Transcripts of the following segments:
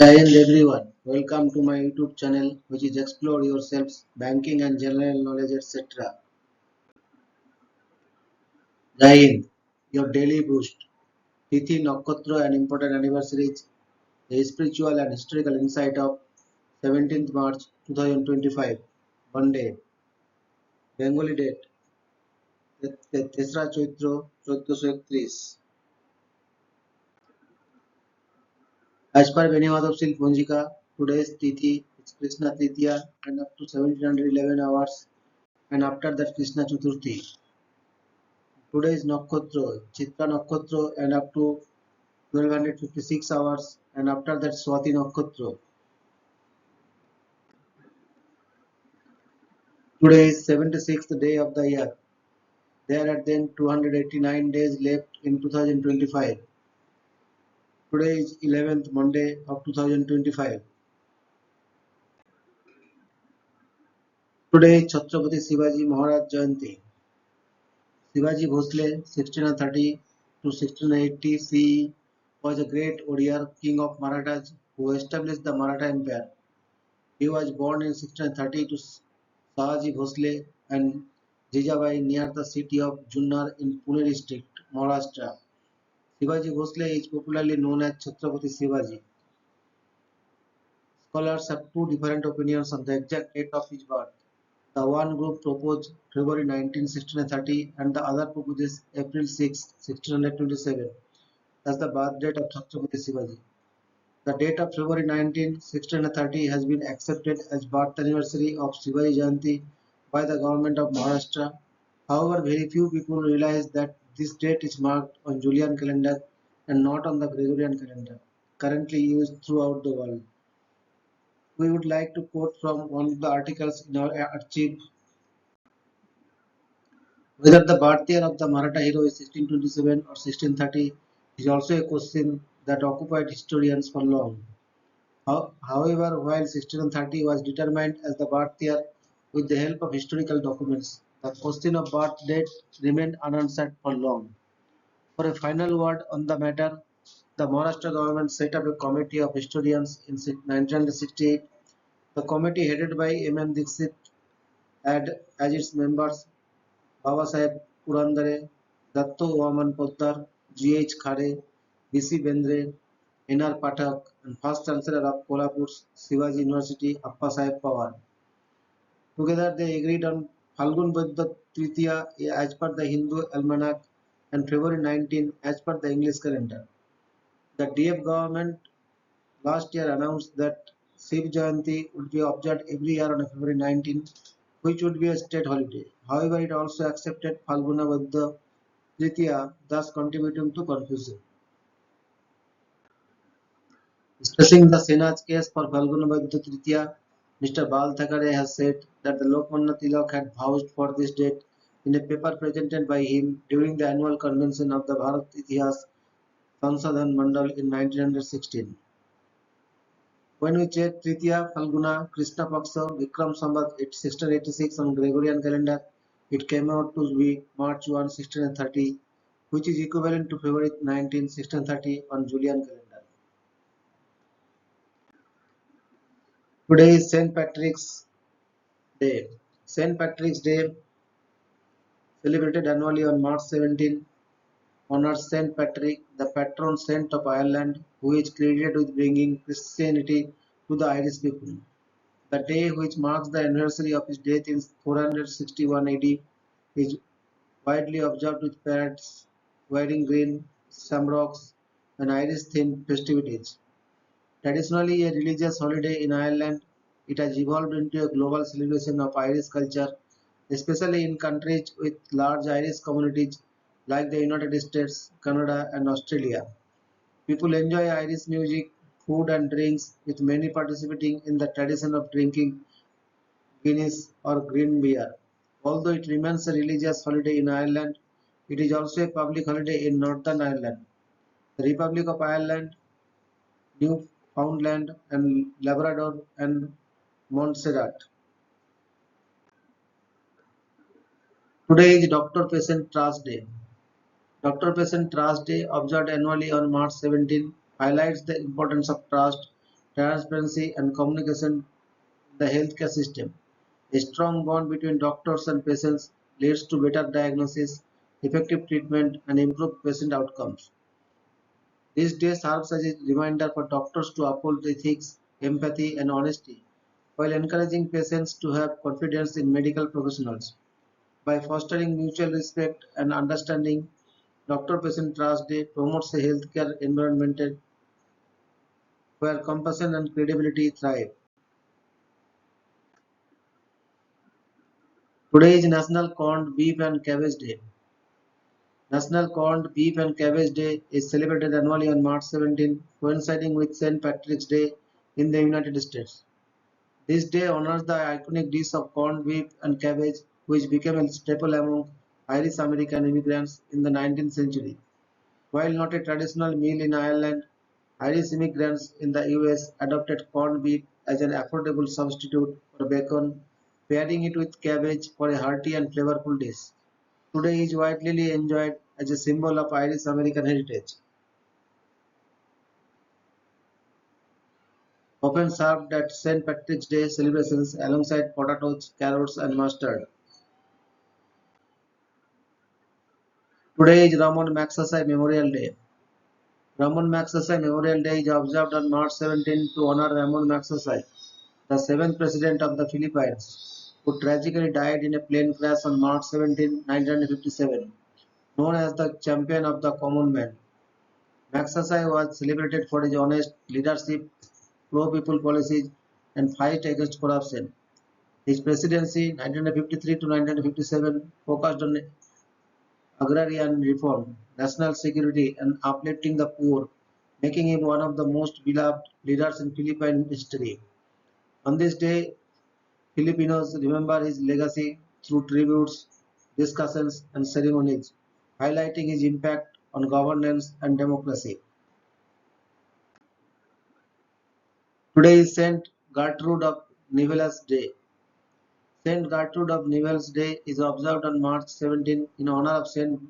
Jai Hind everyone. Welcome to my YouTube channel which is Explore Yourselves, Banking and General Knowledge etc. Jai Hind, your daily boost. Tithi, Nakshatra and important anniversaries. A spiritual and historical insight of 17th March 2025. Monday. Bengali date. Tesra Chaitra 1431. As per Benihadov Punjika, today's Tithi is Krishna Tritiya and up to 1711 hours and after that Krishna Chaturthi. Today is Nakshatra, Chitra Nakshatra and up to 1256 hours and after that Swati Nakshatra. Today is 76th day of the year. There are then 289 days left in 2025. Today is 11th Monday of 2025. Today is Chhatrapati Shivaji Maharaj Jayanti. Shivaji Bhosle 1630 to 1680 CE was a great warrior king of Marathas who established the Maratha Empire. He was born in 1630 to Sahaji Bhosle and Jijabai near the city of Junnar in Pune district, Maharashtra. Shivaji Bhosle is popularly known as Chhatrapati Shivaji. Scholars have two different opinions on the exact date of his birth. The one group proposed February 19, 1630 and the other proposes April 6, 1627 as the birth date of Chhatrapati Shivaji. The date of February 19, 1630 has been accepted as birth anniversary of Shivaji Jayanti by the government of Maharashtra. However, very few people realize that this date is marked on Julian calendar and not on the Gregorian calendar, currently used throughout the world. We would like to quote from one of the articles in our archive. Whether the birth year of the Maratha hero is 1627 or 1630 is also a question that occupied historians for long. However, while 1630 was determined as the birth year with the help of historical documents, the question of birth date remained unanswered for long. For a final word on the matter, the Maharashtra government set up a committee of historians in 1968. The committee, headed by M.N. Dixit, had as its members Babasaheb Purandare, Datto Vaman Poddar, G.H. Khare, B.C. Bendre, N.R. Pathak, and first chancellor of Kolhapur's Shivaji University, Appasaheb Pawar. Together they agreed on Phalgun Vaidya Tritiya as per the Hindu almanac and February 19 as per the English calendar. The DF government last year announced that Shiv Jayanti would be observed every year on February 19, which would be a state holiday. However, it also accepted Phalguna Vaidya Tritiya, thus contributing to confusion. Discussing the Senate's case for Phalguna Vaidya Tritiya, Mr. Bal Thackeray has said that the Lokmanya Tilak had vouched for this date in a paper presented by him during the annual convention of the Bharat Itihas Sansadhan Mandal in 1916. When we check Tritiya Phalguna Krishna Paksha Vikram Sambat 1686 on Gregorian calendar, it came out to be March 1, 1630, which is equivalent to February 19, 1630 on Julian calendar. Today is St. Patrick's Day. St. Patrick's Day, celebrated annually on March 17, honors St. Patrick, the patron saint of Ireland, who is credited with bringing Christianity to the Irish people. The day, which marks the anniversary of his death in 461 AD, is widely observed with parades wearing green, shamrocks, and Irish-themed festivities. Traditionally a religious holiday in Ireland, it has evolved into a global celebration of Irish culture, especially in countries with large Irish communities like the United States, Canada, and Australia. People enjoy Irish music, food, and drinks, with many participating in the tradition of drinking Guinness or green beer. Although it remains a religious holiday in Ireland, it is also a public holiday in Northern Ireland, the Republic of Ireland, Newfoundland and Labrador, and Montserrat. Today is Doctor Patient Trust Day. Doctor Patient Trust Day, observed annually on March 17, highlights the importance of trust transparency, and communication in the healthcare system. A strong bond between doctors and patients leads to better diagnosis, effective treatment, and improved patient outcomes. This day serves as a reminder for doctors to uphold ethics, empathy, and honesty, while encouraging patients to have confidence in medical professionals. By fostering mutual respect and understanding, Doctor Patient Trust Day promotes a healthcare environment where compassion and credibility thrive. Today is National Corned Beef and Cabbage Day. National Corned Beef and Cabbage Day is celebrated annually on March 17, coinciding with St. Patrick's Day in the United States. This day honors the iconic dish of corned beef and cabbage, which became a staple among Irish American immigrants in the 19th century. While not a traditional meal in Ireland, Irish immigrants in the US adopted corned beef as an affordable substitute for bacon, pairing it with cabbage for a hearty and flavorful dish. Today is widely enjoyed as a symbol of Irish American heritage, often served at St. Patrick's Day celebrations alongside potatoes, carrots, and mustard. Today is Ramon Magsaysay Memorial Day. Ramon Magsaysay Memorial Day is observed on March 17 to honor Ramon Magsaysay, the seventh president of the Philippines, who tragically died in a plane crash on March 17, 1957. Known as the champion of the common man, Magsaysay was celebrated for his honest leadership, pro-people policies, and fight against corruption. His presidency, 1953 to 1957, focused on agrarian reform, national security, and uplifting the poor, making him one of the most beloved leaders in Philippine history. On this day, Filipinos remember his legacy through tributes, discussions, and ceremonies, highlighting his impact on governance and democracy. Today is Saint Gertrude of Nivelles Day. Saint Gertrude of Nivelles Day is observed on March 17 in honor of Saint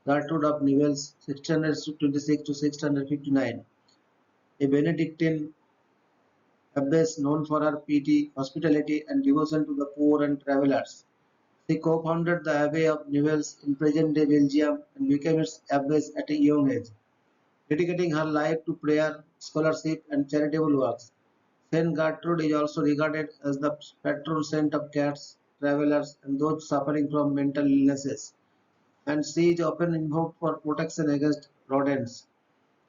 Gertrude of Nivelles, 626 to 659, a Benedictine abbess known for her piety, hospitality, and devotion to the poor and travelers. She co-founded the Abbey of Nivelles in present-day Belgium and became its abbess at a young age, dedicating her life to prayer, scholarship, and charitable works. Saint Gertrude is also regarded as the patron saint of cats, travelers, and those suffering from mental illnesses, and she is often invoked for protection against rodents.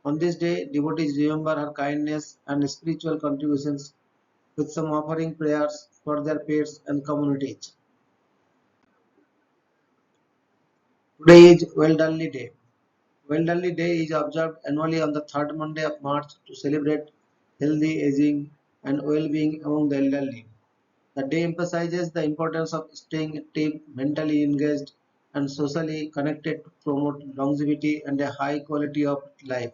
On this day, devotees remember her kindness and spiritual contributions, with some offering prayers for their pets and communities. Today is Welderly Day. Welderly Day is observed annually on the third Monday of March to celebrate healthy aging and well-being among the elderly. The day emphasizes the importance of staying active, mentally engaged, and socially connected to promote longevity and a high quality of life.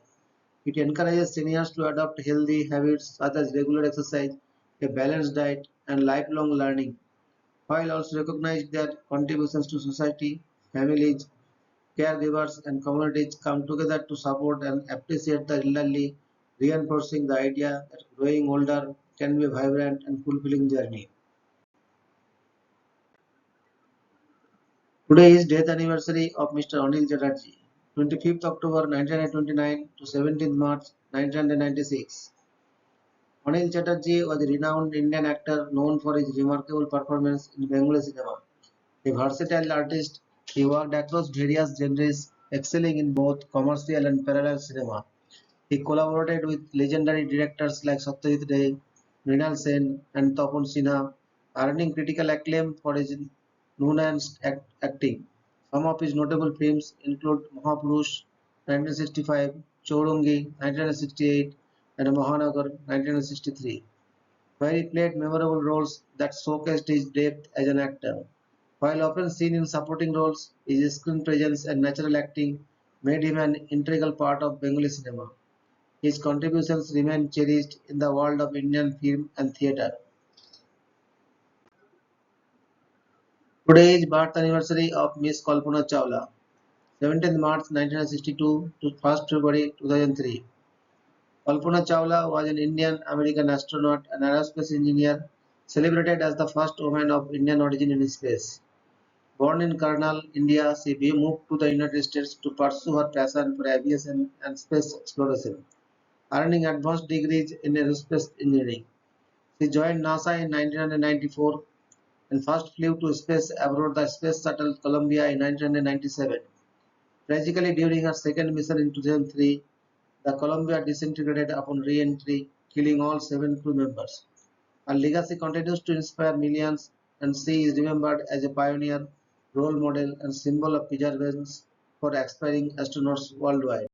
It encourages seniors to adopt healthy habits such as regular exercise, a balanced diet, and lifelong learning, while also recognizing their contributions to society. Families, caregivers, and communities come together to support and appreciate the elderly, reinforcing the idea that growing older can be a vibrant and fulfilling journey. Today is death anniversary of Mr. Anil Chatterjee, 25th October 1929 to 17th March 1996. Anil Chatterjee was a renowned Indian actor known for his remarkable performance in Bengali cinema. A versatile artist, he worked across various genres, excelling in both commercial and parallel cinema. He collaborated with legendary directors like Satyajit Ray, Mrinal Sen, and Tapan Sinha, earning critical acclaim for his nuanced acting. Some of his notable films include Mahapurush (1965), Chourungi (1968), and Mahanagar (1963), where he played memorable roles that showcased his depth as an actor. While often seen in supporting roles, his screen presence and natural acting made him an integral part of Bengali cinema. His contributions remain cherished in the world of Indian film and theatre. Today is birth anniversary of Miss Kalpana Chawla, 17th March 1962 to 1st February 2003. Kalpana Chawla was an Indian-American astronaut and aerospace engineer, celebrated as the first woman of Indian origin in space. Born in Karnal, India, she moved to the United States to pursue her passion for aviation and space exploration, earning advanced degrees in aerospace engineering. She joined NASA in 1994 and first flew to space aboard the Space Shuttle Columbia in 1997. Tragically, during her second mission in 2003, the Columbia disintegrated upon re-entry, killing all seven crew members. Her legacy continues to inspire millions, and she is remembered as a pioneer, role model, and symbol of perseverance for aspiring astronauts worldwide.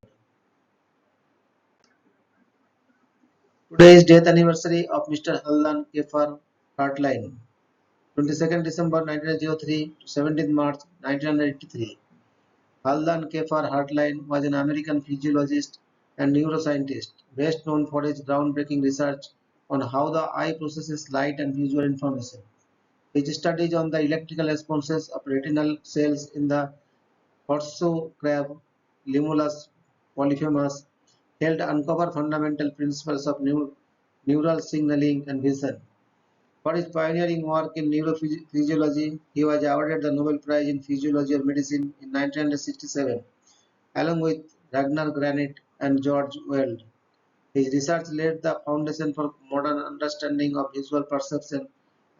Today is death anniversary of Mr. Haldan Kefar Hartline, 22nd December 1903 to 17th March 1983. Haldan Kefar Hartline was an American physiologist and neuroscientist, best known for his groundbreaking research on how the eye processes light and visual information. His studies on the electrical responses of retinal cells in the horseshoe crab Limulus polyphemus helped uncover fundamental principles of neural signaling and vision. For his pioneering work in neurophysiology, he was awarded the Nobel Prize in Physiology or Medicine in 1967, along with Ragnar Granit and George Weld. His research laid the foundation for modern understanding of visual perception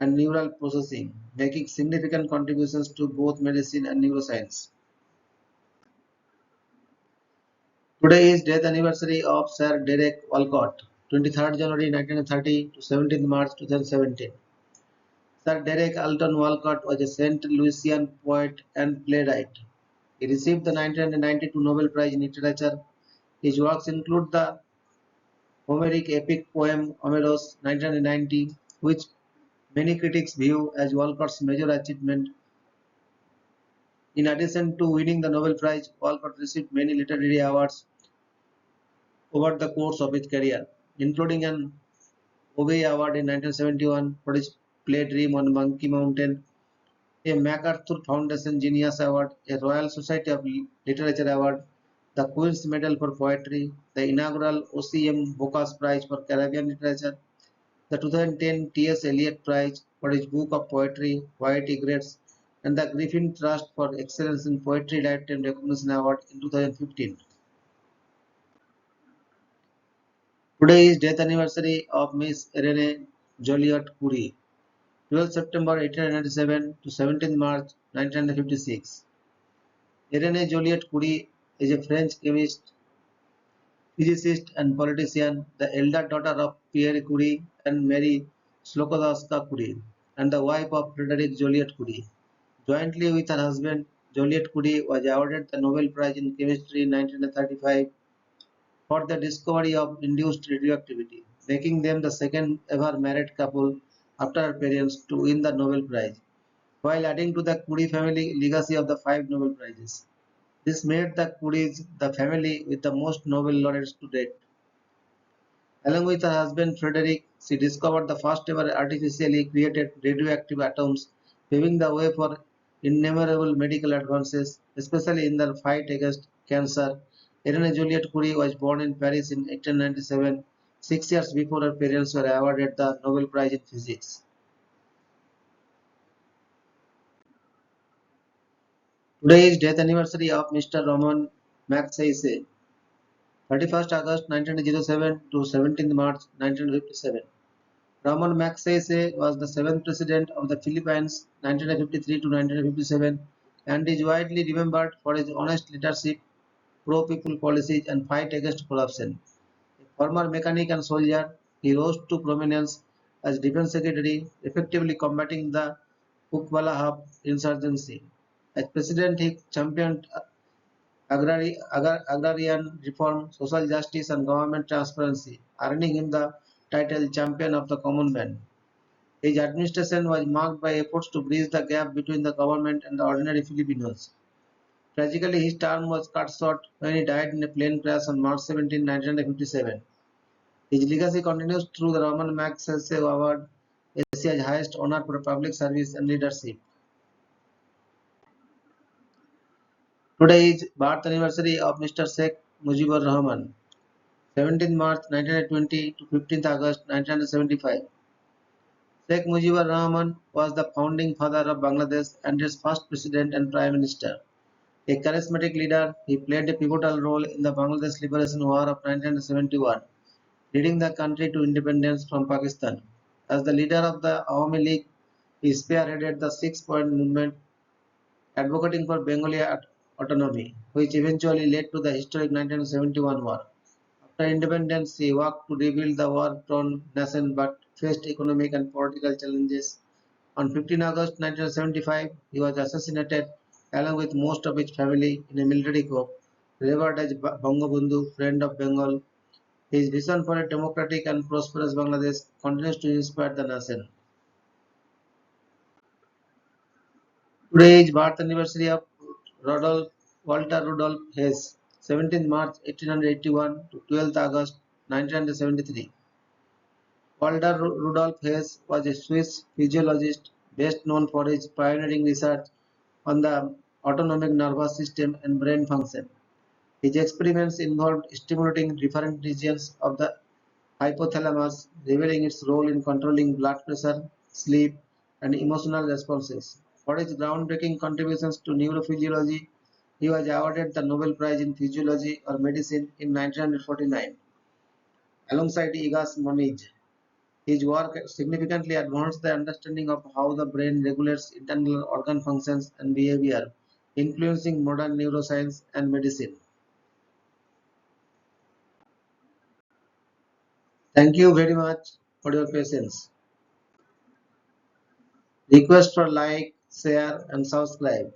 and neural processing, making significant contributions to both medicine and neuroscience. Today is death anniversary of Sir Derek Walcott, 23rd January 1930 to 17th March 2017. Sir Derek Alton Walcott was a Saint Louisian poet and playwright. He received the 1992 Nobel Prize in Literature. His works include the Homeric epic poem Homeros 1990, which many critics view as Walcott's major achievement. In addition to winning the Nobel Prize, Walcott received many literary awards over the course of his career, including an Obey Award in 1971 for his play Dream on Monkey Mountain, a MacArthur Foundation Genius Award, a Royal Society of Literature Award, the Queen's Medal for Poetry, the inaugural OCM Bocas Prize for Caribbean Literature, the 2010 T.S. Eliot Prize for his book of poetry, White Egrets, and the Griffin Trust for Excellence in Poetry Lifetime Recognition Award in 2015. Today is death anniversary of Miss Irene Joliot-Curie, 12 September 1897 to 17 March 1956. Irene Joliot-Curie is a French chemist, physicist, and politician, the elder daughter of Pierre Curie and Marie Sklodowska-Curie, and the wife of Frederick Joliot-Curie. Jointly with her husband, Joliot-Curie was awarded the Nobel Prize in Chemistry in 1935 for the discovery of induced radioactivity, making them the second ever married couple after her parents to win the Nobel Prize, while adding to the Curie family legacy of the five Nobel Prizes. This made the Curies the family with the most Nobel laureates to date. Along with her husband Frederick, she discovered the first ever artificially created radioactive atoms, paving the way for innumerable medical advances, especially in the fight against cancer. Irene Joliot Curie was born in Paris in 1897, 6 years before her parents were awarded the Nobel Prize in Physics. Today is death anniversary of Mr. Roman Magsaysay, 31st August 1907 to 17th March 1957. Ramon Magsaysay was the seventh president of the Philippines 1953 to 1957 and is widely remembered for his honest leadership, pro-people policies and fight against corruption. A former mechanic and soldier, he rose to prominence as defense secretary, effectively combating the Pukbalahap insurgency. As president, he championed agrarian reform, social justice and government transparency, earning him the title Champion of the Common Man. His administration was marked by efforts to bridge the gap between the government and the ordinary Filipinos. Tragically, his term was cut short when he died in a plane crash on March 17, 1957. His legacy continues through the Roman Magsaysay Award, Asia's highest honor for public service and leadership. Today is birth anniversary of Mr. Sheikh Mujibur Rahman, 17th March 1920 to 15th August 1975. Sheikh Mujibur Rahman was the founding father of Bangladesh and its first president and prime minister. A charismatic leader, he played a pivotal role in the Bangladesh Liberation War of 1971, leading the country to independence from Pakistan. As the leader of the Awami League, he spearheaded the Six-Point Movement, advocating for Bengali autonomy, which eventually led to the historic 1971 war. After independence, he worked to rebuild the war-torn nation but faced economic and political challenges. On 15 August 1975, he was assassinated along with most of his family in a military coup, revered as Bangabandhu, friend of Bengal. His vision for a democratic and prosperous Bangladesh continues to inspire the nation. Today is birth anniversary of Walter Rudolph Hess, 17th March 1881 to 12th August 1973. Walter Rudolph Hess was a Swiss physiologist best known for his pioneering research on the autonomic nervous system and brain function. His experiments involved stimulating different regions of the hypothalamus, revealing its role in controlling blood pressure, sleep, and emotional responses. For his groundbreaking contributions to neurophysiology, he was awarded the Nobel Prize in Physiology or Medicine in 1949, alongside Igas Moniz. His work significantly advanced the understanding of how the brain regulates internal organ functions and behavior, influencing modern neuroscience and medicine. Thank you very much for your patience. Request for like, share, and subscribe.